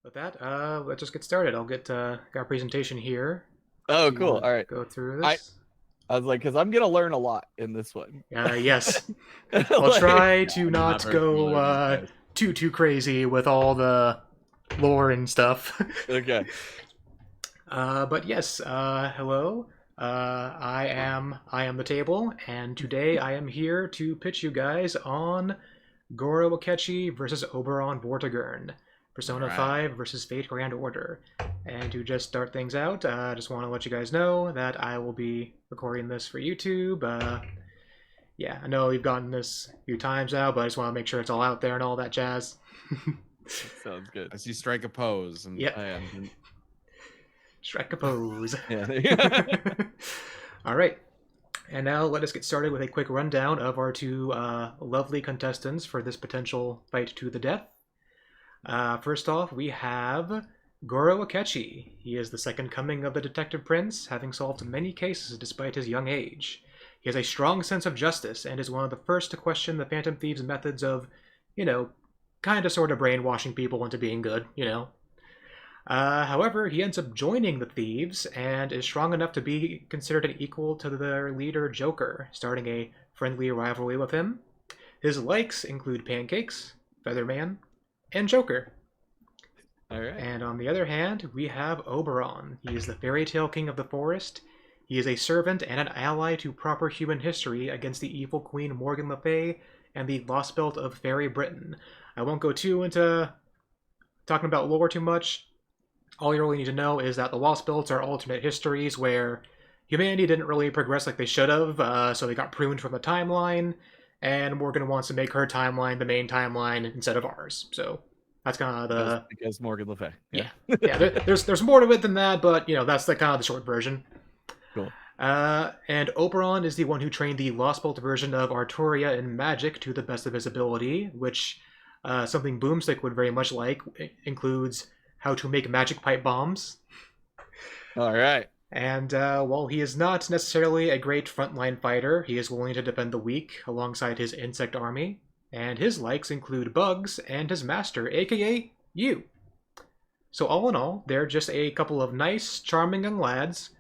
With that, let's just get started. I'll get got a presentation here Oh, to cool. All right. go through I this. I was like, because I'm gonna learn a lot in this one. Yes, I'll Like, try Yeah, to I'm not not very go familiar with these guys. too crazy with all the lore and stuff. okay. But yes, hello. I am the table, and today I am here to pitch you guys on Goro Akechi versus Oberon Vortigern, All Persona right. 5 versus Fate Grand Order. And to just start things out, I just want to let you guys know that I will be recording this for YouTube. Yeah, I know we've gotten this a few times now, but I just want to make sure it's all out there and all that jazz. Sounds good. I see strike a pose, and Yep, I am. strike a pose. Yeah. There you go. All right. And now let us get started with a quick rundown of our two lovely contestants for this potential fight to the death. First off, we have Goro Akechi. He is the second coming of the Detective Prince, having solved many cases despite his young age. He has a strong sense of justice and is one of the first to question the Phantom Thieves' methods of, kind of sort of brainwashing people into being good. However, he ends up joining the thieves and is strong enough to be considered an equal to their leader Joker, starting a friendly rivalry with him. His likes include pancakes, Featherman, and Joker. All right. And on the other hand, we have Oberon. He is the fairy tale king of the forest. He is a servant and an ally to proper human history against the evil Queen Morgan Le Fay and the Lost Belt of Fairy Britain. I won't go too into talking about lore too much. All you really need to know is that the Lost Belts are alternate histories where humanity didn't really progress like they should have, so they got pruned from the timeline, and Morgan wants to make her timeline the main timeline instead of ours. So that's kind of the Because Morgan Le Fay. yeah. There's more to it than that, but that's the kind of the short version. Cool. And Oberon is the one who trained the Lost Bolt version of Arturia in magic to the best of his ability, which something Boomstick would very much like. Includes how to make magic pipe bombs. All right. And while he is not necessarily a great frontline fighter, he is willing to defend the weak alongside his insect army. And his likes include bugs and his master, aka you. So all in all, they're just a couple of nice, charming young lads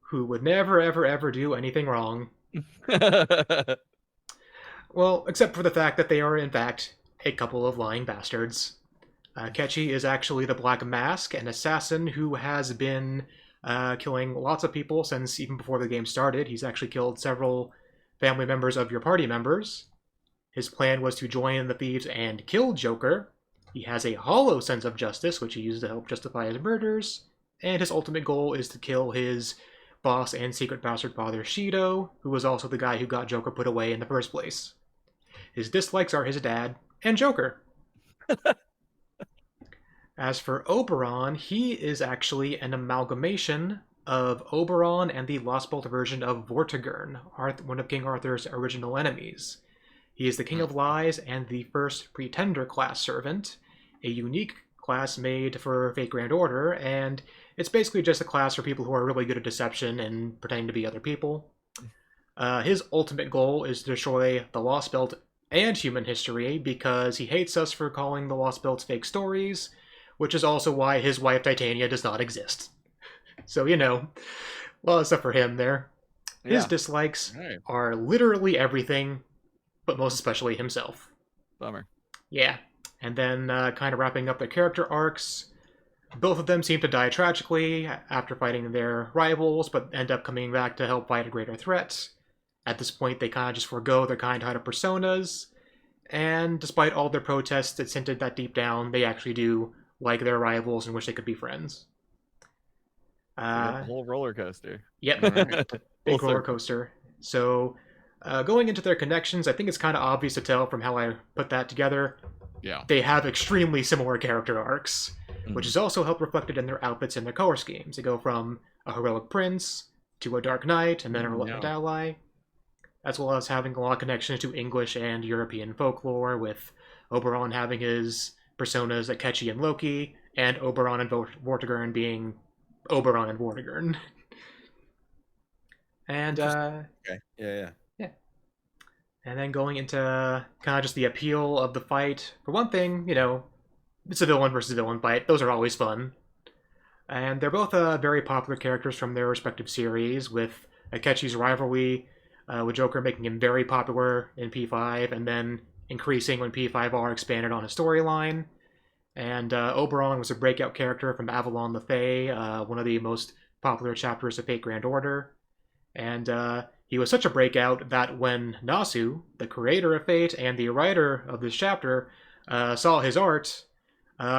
who would never, ever, ever do anything wrong. Well, except for the fact that they are, in fact, a couple of lying bastards. Akechi is actually the Black Mask, an assassin who has been killing lots of people since even before the game started. He's actually killed several family members of your party members. His plan was to join the thieves and kill Joker. He has a hollow sense of justice, which he uses to help justify his murders. And his ultimate goal is to kill his boss and secret bastard father, Shido, who was also the guy who got Joker put away in the first place. His dislikes are his dad and Joker. As for Oberon, he is actually an amalgamation of Oberon and the Lost Bolt version of Vortigern, one of King Arthur's original enemies. He is the King of Lies and the first Pretender class servant, a unique class made for Fate Grand Order, and it's basically just a class for people who are really good at deception and pretending to be other people. His ultimate goal is to destroy the Lost Belt and human history because he hates us for calling the Lost Belts fake stories, which is also why his wife Titania does not exist. So, a lot of stuff for him there. His dislikes Right. are literally everything, but most especially himself. Bummer. Yeah. And then, kind of wrapping up their character arcs, both of them seem to die tragically after fighting their rivals, but end up coming back to help fight a greater threat. At this point, they kind of just forego their kind-hearted personas, and despite all their protests, it's hinted that deep down they actually do like their rivals and wish they could be friends. The whole roller coaster. Yep, Right. big Full roller circle. coaster. So, going into their connections, I think it's kind of obvious to tell from how I put that together. Yeah. They have extremely similar character arcs, which Mhm. is also helped reflected in their outfits and their color schemes. They go from a heroic prince to a dark knight and then a reluctant Yeah. ally, as well as having a lot of connections to English and European folklore, with Oberon having his personas Akechi and Loki, and Oberon and Vortigern being Oberon and Vortigern. And Okay. Yeah. yeah. And then going into kind of just the appeal of the fight. For one thing, it's a villain versus villain fight. Those are always fun. And they're both very popular characters from their respective series, with Akechi's rivalry with Joker making him very popular in P5, and then increasing when P5R expanded on his storyline. And Oberon was a breakout character from Avalon the Fae, one of the most popular chapters of Fate Grand Order. And he was such a breakout that when Nasu, the creator of Fate and the writer of this chapter, saw his art,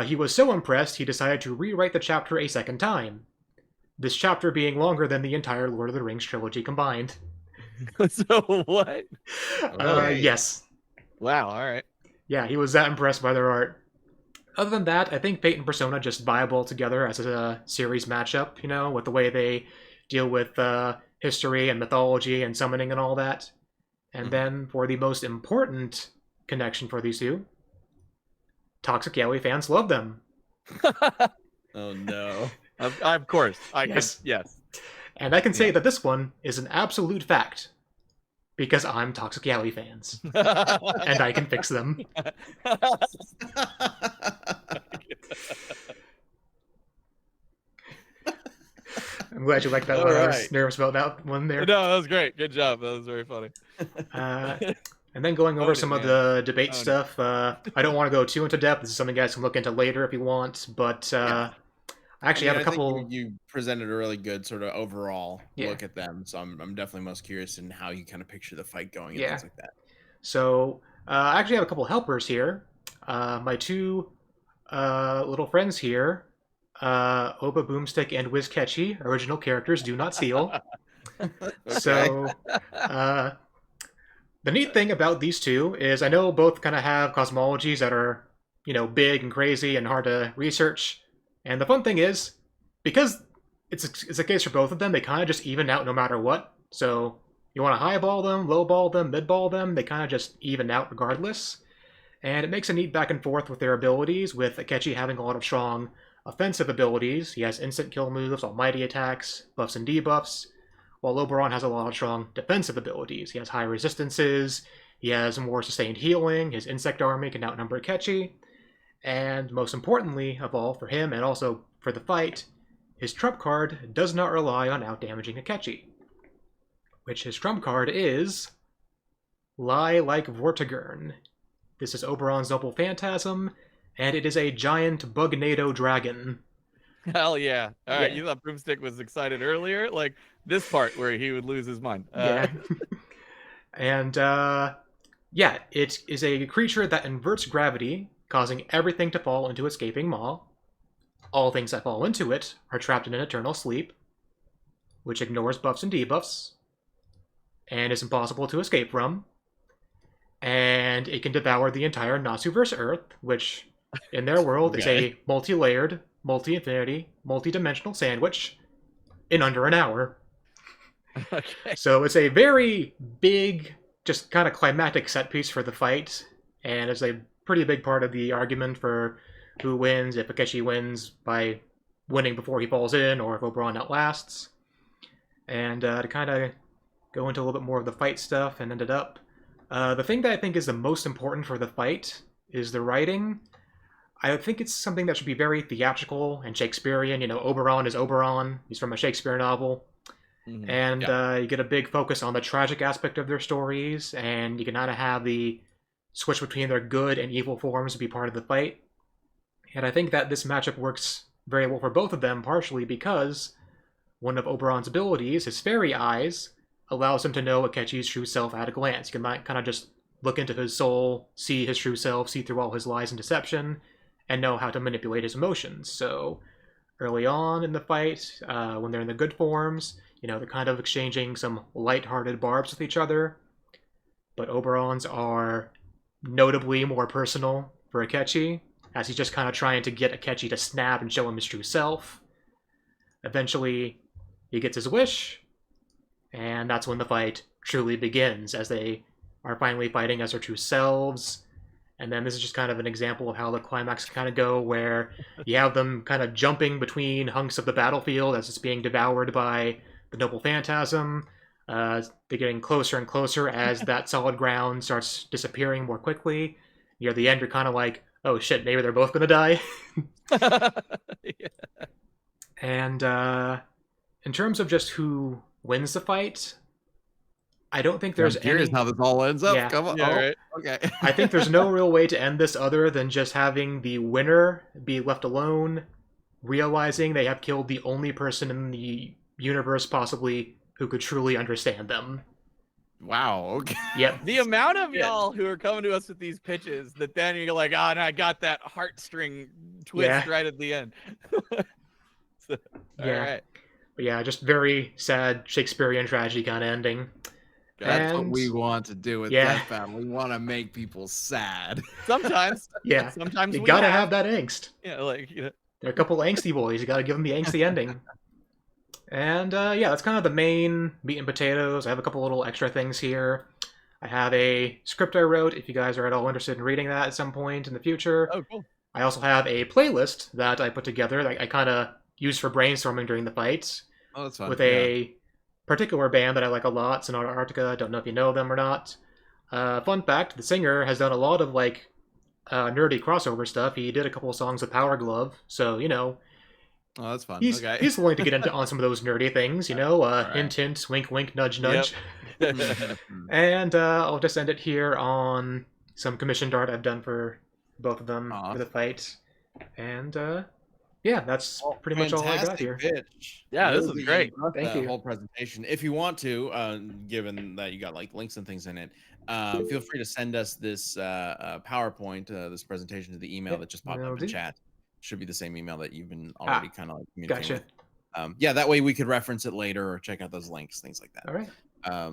he was so impressed he decided to rewrite the chapter a second time. This chapter being longer than the entire Lord of the Rings trilogy combined. So what? Yes. Wow. All right. Yeah, he was that impressed by their art. Other than that, I think Fate and Persona just vibe well together as a series matchup, you know, with the way they deal with history and mythology and summoning and all that. And then for the most important connection for these two, Toxic Yaoi fans love them. Oh no. Of course. Yes. Yes. And I can say that this one is an absolute fact because I'm Toxic Yaoi fans and I can fix them. I'm glad you liked that one. I was nervous about that one there. No, that was great. Good job. That was very funny. And then going over some of the debate stuff. I don't want to go too into depth. This is something you guys can look into later if you want. But I actually have a couple. You presented a really good sort of overall look at them. So I'm definitely most curious in how you kind of picture the fight going and things like that. So I actually have a couple helpers here. My two little friends here. Oba Boomstick and Wiz Ketchy, original characters, do not steal. So, the neat thing about these two is I know both kind of have cosmologies that are, you know, big and crazy and hard to research. And the fun thing is, because it's a case for both of them, they kind of just even out no matter what. So, you want to highball them, lowball them, midball them, they kind of just even out regardless. And it makes a neat back and forth with their abilities, with Akechi having a lot of strong offensive abilities. He has instant kill moves, almighty attacks, buffs and debuffs, while Oberon has a lot of strong defensive abilities. He has high resistances, he has more sustained healing, his insect army can outnumber Akechi, and most importantly of all for him and also for the fight, his trump card does not rely on outdamaging Akechi, which his trump card is Lie Like Vortigern. This is Oberon's Noble Phantasm, and it is a giant Bugnado dragon. Hell yeah. All right, you thought Broomstick was excited earlier? Like this part where he would lose his mind. And, it is a creature that inverts gravity, causing everything to fall into escaping maw. All things that fall into it are trapped in an eternal sleep, which ignores buffs and debuffs, and is impossible to escape from. And it can devour the entire Nasuverse Earth, which in their world is a multi-layered, multi-infinity, multi-dimensional sandwich in under an hour. Okay. So it's a very big, just kind of climactic set piece for the fight, and it's a pretty big part of the argument for who wins, if Akechi wins by winning before he falls in, or if Oberon outlasts. And to kind of go into a little bit more of the fight stuff and ended up, the thing that I think is the most important for the fight is the writing. I think it's something that should be very theatrical and Shakespearean. You know, Oberon is Oberon. He's from a Shakespeare novel. Mm-hmm. And you get a big focus on the tragic aspect of their stories, and you can kind of have the switch between their good and evil forms to be part of the fight. And I think that this matchup works very well for both of them, partially because one of Oberon's abilities, his fairy eyes, allows him to know Akechi's true self at a glance. You can kind of just look into his soul, see his true self, see through all his lies and deception, and know how to manipulate his emotions. So early on in the fight, when they're in the good forms, you know, they're kind of exchanging some light-hearted barbs with each other. But Oberon's are notably more personal for Akechi, as he's just kind of trying to get Akechi to snap and show him his true self. Eventually, he gets his wish, and that's when the fight truly begins, as they are finally fighting as their true selves. And then this is just kind of an example of how the climax can kind of go, where you have them kind of jumping between hunks of the battlefield as it's being devoured by the Noble Phantasm. They're getting closer and closer as that solid ground starts disappearing more quickly. Near the end, you're kind of like, oh shit, maybe they're both gonna die. Yeah. And in terms of just who wins the fight, I don't think there's I'm curious how this all ends up. Yeah. Come on. Yeah, Oh, right. okay. I think there's no real way to end this other than just having the winner be left alone, realizing they have killed the only person in the universe possibly who could truly understand them. Wow. Okay. Yep. The amount of y'all who are coming to us with these pitches that then you're like, oh, and I got that heartstring twist right at the end. So, Yeah. All right. But yeah, just very sad Shakespearean tragedy kind of ending. That's what And- we want to do with Yeah. Death Battle. We want to make people sad. Sometimes. Yeah. Sometimes You we gotta have that angst. Yeah, like, you know. They're a couple angsty boys. You gotta give them the angsty ending. And yeah, that's kind of the main meat and potatoes. I have a couple little extra things here. I have a script I wrote if you guys are at all interested in reading that at some point in the future. Oh, cool. I also have a playlist that I put together that I kind of used for brainstorming during the fights. Oh, that's fun. With a particular band that I like a lot, Sonata Arctica. Don't know if you know them or not. Fun fact, the singer has done a lot of like nerdy crossover stuff. He did a couple of songs with Power Glove, so you know. Oh, that's fun. He's willing to get into on some of those nerdy things, you know. Right. Hint, hint, wink, wink, nudge, nudge. Yep. And I'll just end it here on some commissioned art I've done for both of them for the fight. And yeah, that's pretty much all I got here. Pitch. Yeah, this is great. Thank you. Whole presentation. If you want to, given that you got like links and things in it, feel free to send us this PowerPoint, this presentation to the email that just popped up in chat. Should be the same email that you've been already kind of like communicating with. Yeah, that way we could reference it later or check out those links, things like that. All right.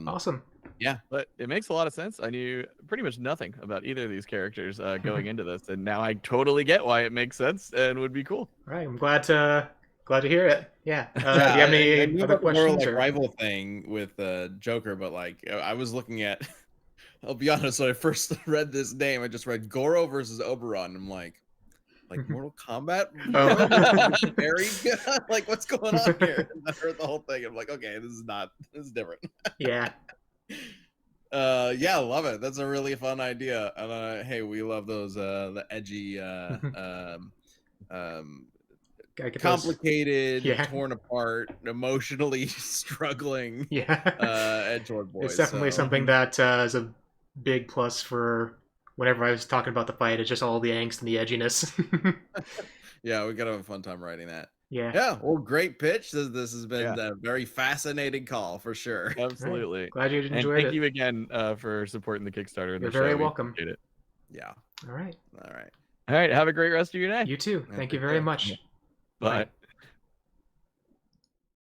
Awesome. Yeah, but it makes a lot of sense. I knew pretty much nothing about either of these characters going into this, and now I totally get why it makes sense and would be cool. All right, I'm glad to hear it. Yeah. Do you have any other questions? More like rival thing with Joker, but like I was looking at. I'll be honest. When I first read this name, I just read Goro versus Oberon. I'm like Mortal Kombat. Oh. Very good. Like, what's going on here? And I heard the whole thing. I'm like, okay, this is different. Yeah. Yeah, love it. That's a really fun idea. And hey, we love those the edgy complicated, torn apart, emotionally struggling edgelord boys. It's definitely something that is a big plus for whenever I was talking about the fight. It's just all the angst and the edginess. Yeah, we gotta have a fun time writing that. Yeah. Well, great pitch. This has been a very fascinating call for sure. Absolutely. Right. Glad you enjoyed it. Thank you again for supporting the Kickstarter. You're very welcome. It. Yeah. All right. All right. Have a great rest of your day. You too. Thank you very much. Bye.